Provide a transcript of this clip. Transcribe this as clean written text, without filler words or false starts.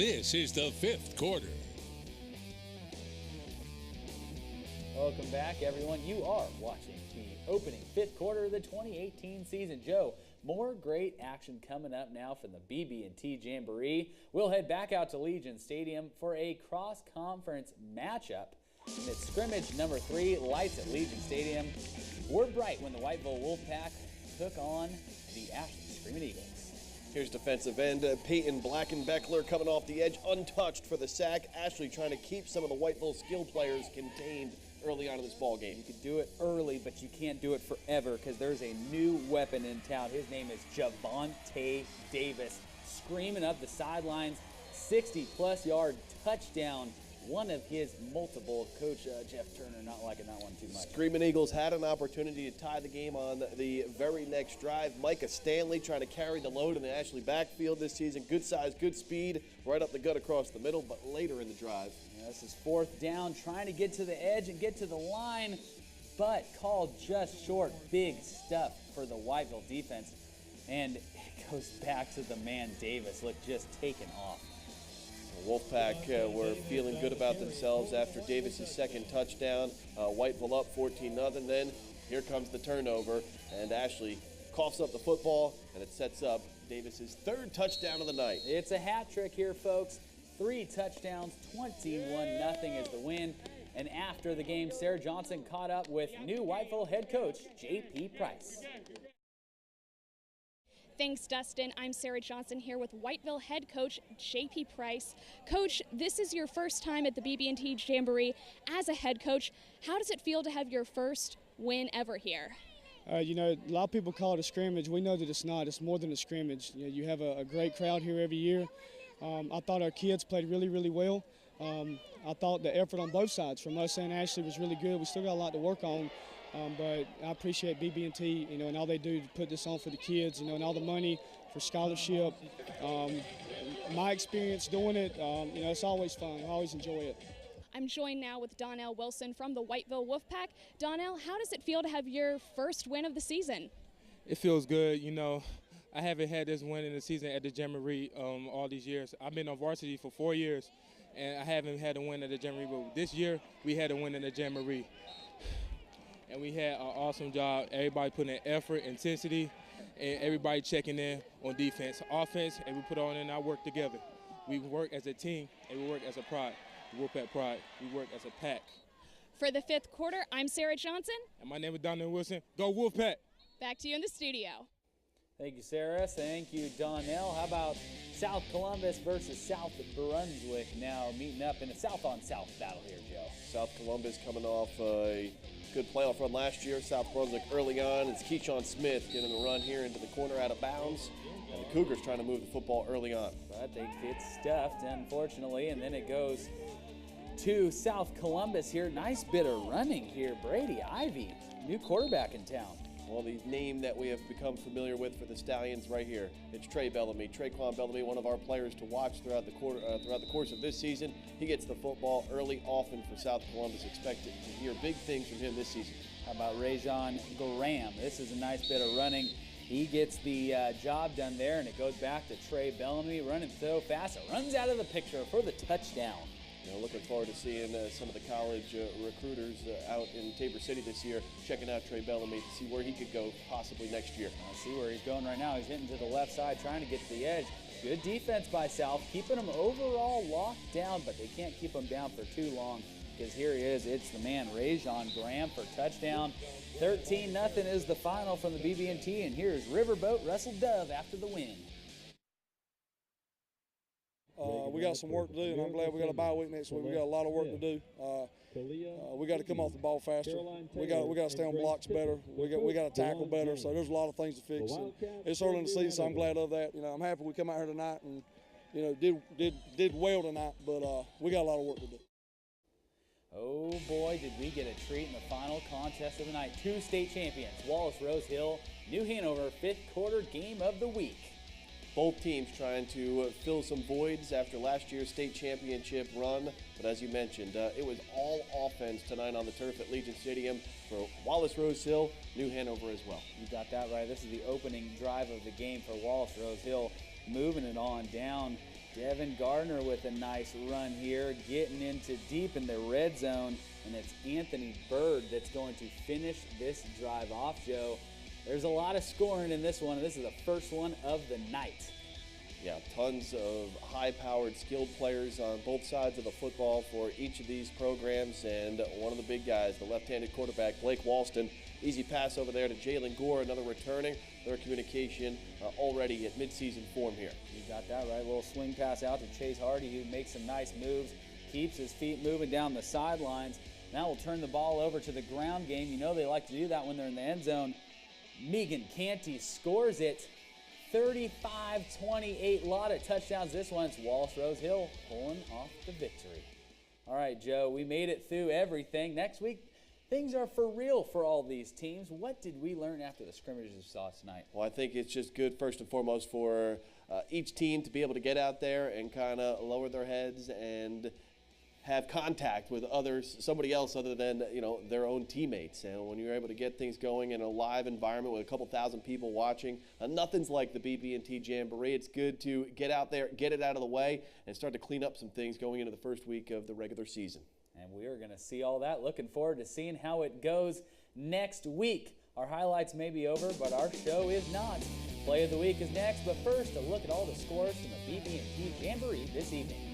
This is the fifth quarter. Welcome back, everyone. You are watching the opening fifth quarter of the 2018 season. Joe, more great action coming up now from the BB&T Jamboree. We'll head back out to Legion Stadium for a cross-conference matchup. And it's scrimmage number 3, lights at Legion Stadium were bright when the Whiteville Wolfpack took on the Ashley Screaming Eagles. Here's defensive end Peyton Blackenbeckler coming off the edge, untouched for the sack. Ashley trying to keep some of the Whiteville skill players contained early on in this ball game. You can do it early, but you can't do it forever because there's a new weapon in town. His name is Javonte Davis, screaming up the sidelines, 60-plus yard touchdown. One of his multiple. Coach Jeff Turner not liking that one too much. Screaming Eagles had an opportunity to tie the game on the very next drive. Micah Stanley trying to carry the load in the Ashley backfield this season. Good size, good speed, right up the gut across the middle, but later in the drive. Yeah, this is fourth down, trying to get to the edge and get to the line, but called just short. Big stuff for the Whiteville defense. And it goes back to the man Davis. Look, just taken off. The Wolfpack were feeling good about themselves after Davis' second touchdown. Whiteville up 14-0. Then here comes the turnover, and Ashley coughs up the football, and it sets up Davis' third touchdown of the night. It's a hat trick here, folks. 3 touchdowns, 21-0 is the win. And after the game, Sarah Johnson caught up with new Whiteville head coach J.P. Price. Thanks, Dustin. I'm Sarah Johnson here with Whiteville head coach J.P. Price. Coach, this is your first time at the BB&T Jamboree as a head coach. How does it feel to have your first win ever here? A lot of people call it a scrimmage. We know that it's not. It's more than a scrimmage. You have a great crowd here every year. I thought our kids played really, really well. I thought the effort on both sides from us and Ashley was really good. We still got a lot to work on. But I appreciate BB&T, and all they do to put this on for the kids, and all the money for scholarship. My experience doing it, it's always fun. I always enjoy it. I'm joined now with Donnell Wilson from the Whiteville Wolfpack. Donnell, how does it feel to have your first win of the season? It feels good. I haven't had this win in the season at the Jamboree all these years. I've been on varsity for 4 years, and I haven't had a win at the Jamboree. But this year, we had a win in the Jamboree. And we had an awesome job. Everybody putting in effort, intensity, and everybody checking in on defense. Offense, and we put on in our work together. We work as a team, and we work as a pride. We work at pride. We work as a pack. For the fifth quarter, I'm Sarah Johnson. And my name is Donnell Wilson. Go Wolfpack! Back to you in the studio. Thank you, Sarah. Thank you, Donnell. How about South Columbus versus South Brunswick now meeting up in a South-on-South battle here, Joe? South Columbus coming off a good playoff run last year. South Brunswick early on. It's Keyshawn Smith getting a run here into the corner out of bounds. And the Cougars trying to move the football early on. But they get stuffed, unfortunately, and then it goes to South Columbus here. Nice bit of running here. Brady Ivy, new quarterback in town. Well, the name that we have become familiar with for the Stallions right here, it's Trey Bellamy. Traquan Bellamy, one of our players to watch throughout the course of this season. He gets the football early, often for South Columbus. Expected to hear big things from him this season. How about Rajon Graham? This is a nice bit of running. He gets the job done there, and it goes back to Trey Bellamy running so fast it runs out of the picture for the touchdown. Looking forward to seeing some of the college recruiters out in Tabor City this year, checking out Trey Bellamy to see where he could go possibly next year. I see where he's going right now. He's hitting to the left side, trying to get to the edge. Good defense by South, keeping them overall locked down, but they can't keep them down for too long because here he is. It's the man, Rajon Graham, for touchdown. 13-0 is the final from the BB&T, and here's Riverboat Russell Dove after the win. We got some work to do, and I'm glad we got a bye week next week. We got a lot of work to do. We got to come off the ball faster. We got to stay on blocks better. We got to tackle better. So there's a lot of things to fix. And it's early in the season, so I'm glad of that. I'm happy we come out here tonight and did well tonight. But we got a lot of work to do. Oh boy, did we get a treat in the final contest of the night. 2 state champions, Wallace Rose Hill, New Hanover, fifth quarter game of the week. Both teams trying to fill some voids after last year's state championship run. But as you mentioned, it was all offense tonight on the turf at Legion Stadium for Wallace Rose Hill, New Hanover as well. You got that right. This is the opening drive of the game for Wallace Rose Hill, moving it on down Devin Gardner with a nice run here, getting into deep in the red zone, and it's Anthony Bird that's going to finish this drive off, Joe. There's a lot of scoring in this one, and this is the first one of the night. Yeah, tons of high-powered, skilled players on both sides of the football for each of these programs, and one of the big guys, the left-handed quarterback, Blake Walston. Easy pass over there to Jalen Gore, another returning. Their communication already at midseason form here. You got that right. A little swing pass out to Chase Hardy, who makes some nice moves, keeps his feet moving down the sidelines. Now we'll turn the ball over to the ground game. You know they like to do that when they're in the end zone. Megan Canty scores it. 35-28, lot of touchdowns. This one, it's Walsh Rose Hill pulling off the victory. All right, Joe, we made it through everything. Next week, things are for real for all these teams. What did we learn after the scrimmages we saw tonight? Well, I think it's just good, first and foremost, for each team to be able to get out there and kind of lower their heads and have contact with others, somebody else other than, their own teammates. And when you're able to get things going in a live environment with a couple thousand people watching, nothing's like the BB&T Jamboree. It's good to get out there, get it out of the way, and start to clean up some things going into the first week of the regular season. And we are going to see all that. Looking forward to seeing how it goes next week. Our highlights may be over, but our show is not. Play of the week is next, but first, a look at all the scores from the BB&T Jamboree this evening.